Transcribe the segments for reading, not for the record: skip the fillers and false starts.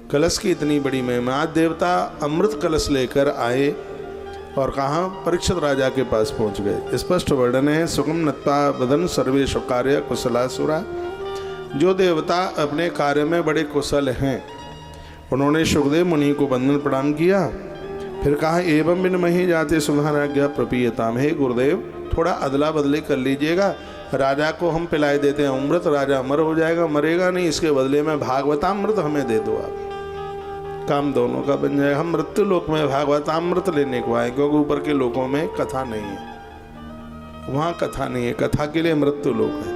कलश की इतनी बड़ी महिमा। आज देवता अमृत कलश लेकर आए और कहाँ परीक्षित राजा के पास पहुंच गए। स्पष्ट वर्णन है, सुगम नत्वा वदन सर्वेश कार्य कुशलासुरा। जो देवता अपने कार्य में बड़े कुशल हैं, उन्होंने सुखदेव मुनि को वंदन प्रणाम किया। फिर कहा, एवं बिन मही जाते सुधाराज्ञा प्रपीयताम। हे गुरुदेव, थोड़ा अदला बदली कर लीजिएगा। राजा को हम पिलाई देते हैं अमृत, राजा अमर हो जाएगा, मरेगा नहीं। इसके बदले में भागवतामृत हमें दे दो आप, काम दोनों का बन जाएगा। हम मृत्यु लोक में भागवतामृत लेने को आए, क्योंकि ऊपर के लोकों में कथा नहीं है, वहाँ कथा नहीं है। कथा के लिए मृत्यु लोक है,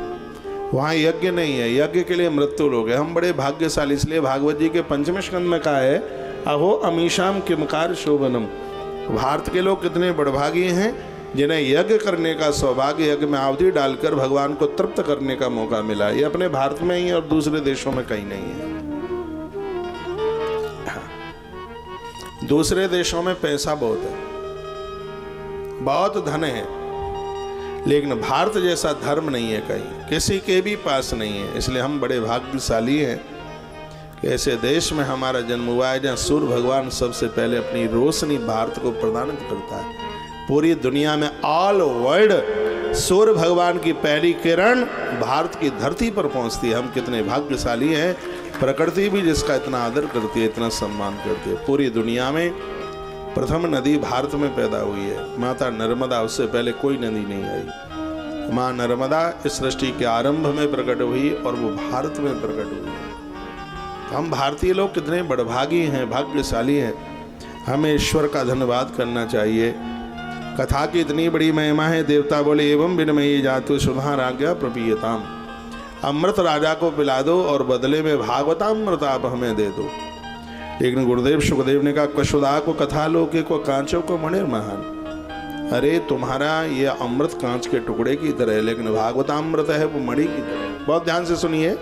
वहाँ यज्ञ नहीं है, यज्ञ के लिए मृत्यु लोक है। हम बड़े भाग्यशाली, इसलिए भागवत जी के 5वें स्कंद में कहा है, अहो अमीशाम किमकार शोभनम। भारत के लोग कितने बड़भागी हैं जिन्हें यज्ञ करने का सौभाग्य, यज्ञ में आहुति डालकर भगवान को तृप्त करने का मौका मिला। ये अपने भारत में ही और दूसरे देशों में कहीं नहीं है। दूसरे देशों में पैसा बहुत है, बहुत धन है, लेकिन भारत जैसा धर्म नहीं है, कहीं किसी के भी पास नहीं है। इसलिए हम बड़े भाग्यशाली हैं कि ऐसे देश में हमारा जन्म हुआ है, जहाँ सूर्य भगवान सबसे पहले अपनी रोशनी भारत को प्रदान करता है। पूरी दुनिया में ऑल वर्ल्ड सूर्य भगवान की पहली किरण भारत की धरती पर पहुंचती है। हम कितने भाग्यशाली हैं। प्रकृति भी जिसका इतना आदर करती है, इतना सम्मान करती है। पूरी दुनिया में प्रथम नदी भारत में पैदा हुई है, माता नर्मदा। उससे पहले कोई नदी नहीं आई। माँ नर्मदा इस सृष्टि के आरंभ में प्रकट हुई और वो भारत में प्रकट हुई है। हम भारतीय लोग कितने बड़भागी हैं, भाग्यशाली हैं। हमें ईश्वर का धन्यवाद करना चाहिए। कथा की इतनी बड़ी महिमा है। देवता बोले, एवं बिनमयी जातु सुधाराज्ञा प्रपीयताम। अमृत राजा को पिला दो और बदले में भागवतामृत आप हमें दे दो। लेकिन गुरुदेव सुखदेव ने कहा, कशुदा को कथा लोके को कांचों को मणिर महान। अरे तुम्हारा ये अमृत कांच के टुकड़े की तरह है, लेकिन भागवतामृत है वो मणि की तरह। बहुत ध्यान से सुनिए,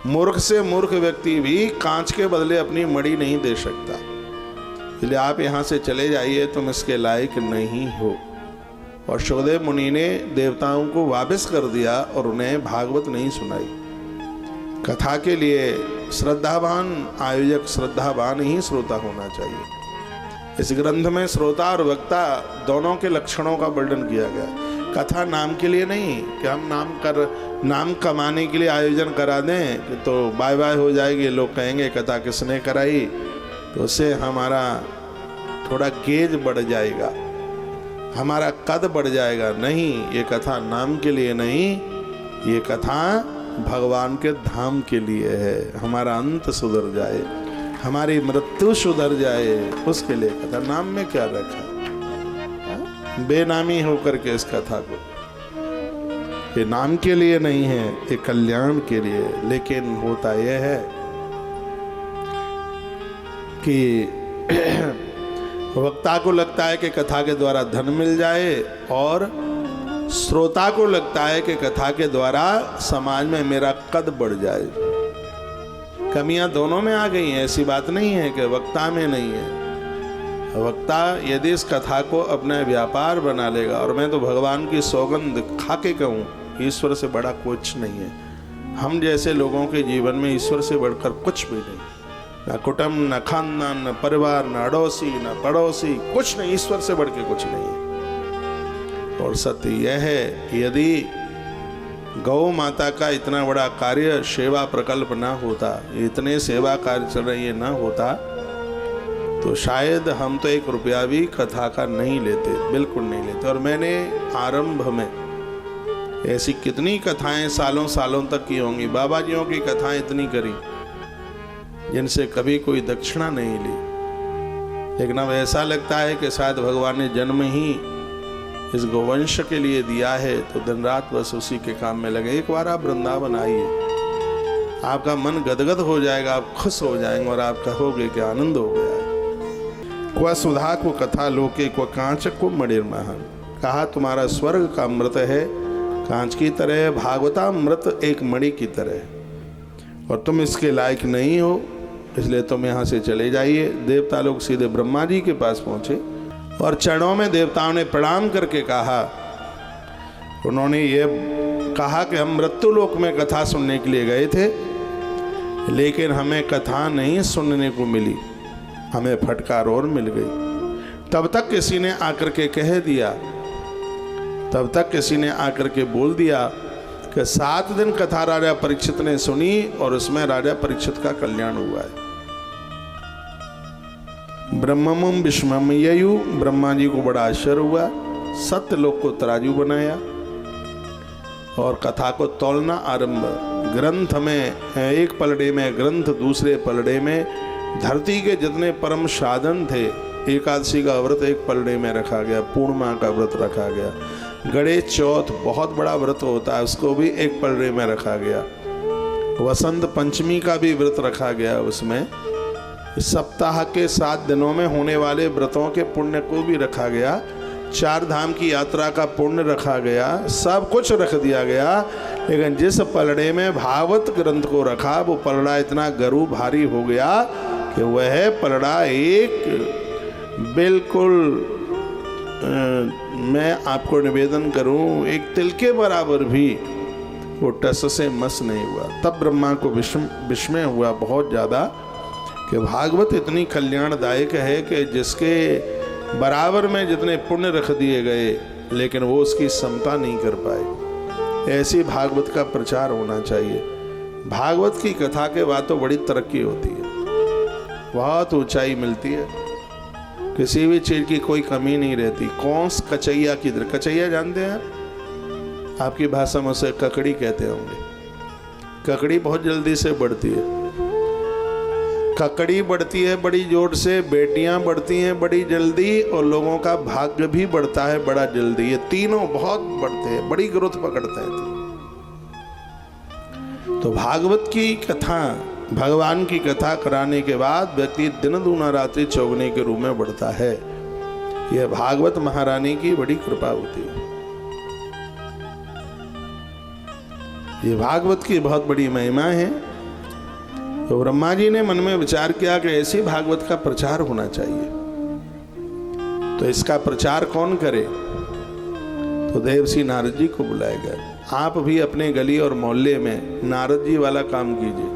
मूर्ख से मूर्ख व्यक्ति भी कांच के बदले अपनी मणि नहीं दे सकता। इसलिए आप यहाँ से चले जाइए, तुम इसके लायक नहीं हो। और सुखदेव मुनि ने देवताओं को वापस कर दिया और उन्हें भागवत नहीं सुनाई। कथा के लिए श्रद्धावान आयोजक, श्रद्धावान ही श्रोता होना चाहिए। इस ग्रंथ में श्रोता और वक्ता दोनों के लक्षणों का वर्णन किया गया। कथा नाम के लिए नहीं कि हम नाम कमाने के लिए आयोजन करा दें तो बाय बाय हो जाएगी, लोग कहेंगे कथा किसने कराई, तो उससे हमारा थोड़ा गेज बढ़ जाएगा, हमारा कद बढ़ जाएगा। नहीं, ये कथा नाम के लिए नहीं, ये कथा भगवान के धाम के लिए है। हमारा अंत सुधर जाए, हमारी मृत्यु सुधर जाए, उसके लिए कथा। नाम में क्या रखा, बेनामी होकर के इस कथा को, ये नाम के लिए नहीं है, ये कल्याण के लिए। लेकिन होता यह है कि वक्ता को लगता है कि कथा के द्वारा धन मिल जाए और श्रोता को लगता है कि कथा के द्वारा समाज में मेरा कद बढ़ जाए। कमियां दोनों में आ गई हैं, ऐसी बात नहीं है कि वक्ता में नहीं है। वक्ता यदि इस कथा को अपना व्यापार बना लेगा, और मैं तो भगवान की सौगंध खा के कहूँ, ईश्वर से बड़ा कुछ नहीं है। हम जैसे लोगों के जीवन में ईश्वर से बढ़कर कुछ भी नहीं, न कुटुंब, न खानदान, न परिवार, न अड़ोसी, न पड़ोसी, कुछ नहीं। ईश्वर से बढ़ के कुछ नहीं है। और सत्य यह है, यदि गौ माता का इतना बड़ा कार्य सेवा प्रकल्प ना होता, इतने सेवा कार्य चल रहे ये ना होता, तो शायद हम तो 1 रुपया भी कथा का नहीं लेते, बिल्कुल नहीं लेते। और मैंने आरंभ में ऐसी कितनी कथाएं सालों सालों तक की होंगी, बाबा जियों की कथाएं इतनी करी जिनसे कभी कोई दक्षिणा नहीं ली। लेकिन अब ऐसा लगता है कि शायद भगवान ने जन्म ही इस गोवंश के लिए दिया है, तो दिन रात बस उसी के काम में लगे। एक बार आप वृंदावन आइए, आपका मन गदगद हो जाएगा, आप खुश हो जाएंगे और आप कहोगे कि आनंद हो गया है। क्व सुधा को कथा लोके को कांच को मणिर महान। कहा तुम्हारा स्वर्ग का अमृत है कांच की तरह, भागवतामृत एक मणि की तरह, और तुम इसके लायक नहीं हो, इसलिए तुम यहाँ से चले जाइए। देवता लोग सीधे ब्रह्मा जी के पास पहुँचे और चरणों में देवताओं ने प्रणाम करके कहा, उन्होंने ये कहा कि हम मृत्यु लोक में कथा सुनने के लिए गए थे, लेकिन हमें कथा नहीं सुनने को मिली, हमें फटकार और मिल गई। तब तक किसी ने आकर के कह दिया, तब तक किसी ने आकर के बोल दिया कि 7 दिन कथा राजा परीक्षित ने सुनी और उसमें राजा परीक्षित का कल्याण हुआ है। ब्रह्मम विष्मम ययु, ब्रह्मा जी को बड़ा आश्चर्य हुआ। सत्य लोक को तराजू बनाया और कथा को तौलना आरंभ। ग्रंथ में एक पलड़े में ग्रंथ, दूसरे पलड़े में धरती के जितने परम साधन थे, एकादशी का व्रत एक पलड़े में रखा गया, पूर्णिमा का व्रत रखा गया, गणेश चौथ बहुत बड़ा व्रत होता है उसको भी एक पलड़े में रखा गया, वसंत पंचमी का भी व्रत रखा गया, उसमें सप्ताह के 7 दिनों में होने वाले व्रतों के पुण्य को भी रखा गया, 4 धाम की यात्रा का पुण्य रखा गया, सब कुछ रख दिया गया। लेकिन जिस पलड़े में भागवत ग्रंथ को रखा वो पलड़ा इतना गरू भारी हो गया कि वह पलड़ा एक बिल्कुल मैं आपको निवेदन करूं, एक तिल के बराबर भी वो टस से मस नहीं हुआ। तब ब्रह्मा को विस्मय हुआ बहुत ज़्यादा कि भागवत इतनी कल्याणदायक है कि जिसके बराबर में जितने पुण्य रख दिए गए लेकिन वो उसकी समता नहीं कर पाए। ऐसी भागवत का प्रचार होना चाहिए। भागवत की कथा के बाद तो बड़ी तरक्की होती है, बहुत ऊंचाई मिलती है, किसी भी चीज़ की कोई कमी नहीं रहती। कौंस कचैया की तरह, कचैया जानते हैं आप? आपकी भाषा में उसे ककड़ी कहते होंगे। ककड़ी बहुत जल्दी से बढ़ती है, ककड़ी बढ़ती है बड़ी जोर से, बेटियां बढ़ती हैं बड़ी जल्दी और लोगों का भाग्य भी बढ़ता है बड़ा जल्दी। ये तीनों बहुत बढ़ते हैं, बड़ी ग्रोथ पकड़ते हैं। तो भागवत की कथा, भगवान की कथा कराने के बाद व्यक्ति दिन दूना रात्रि चौगुने के रूप में बढ़ता है। यह भागवत महारानी की बड़ी कृपा होती है। ये भागवत की बहुत बड़ी महिमा है। तो ब्रह्मा जी ने मन में विचार किया कि ऐसी भागवत का प्रचार होना चाहिए, तो इसका प्रचार कौन करे? तो देवर्षि नारद जी को बुलाया गया। आप भी अपने गली और मोहल्ले में नारद जी वाला काम कीजिए।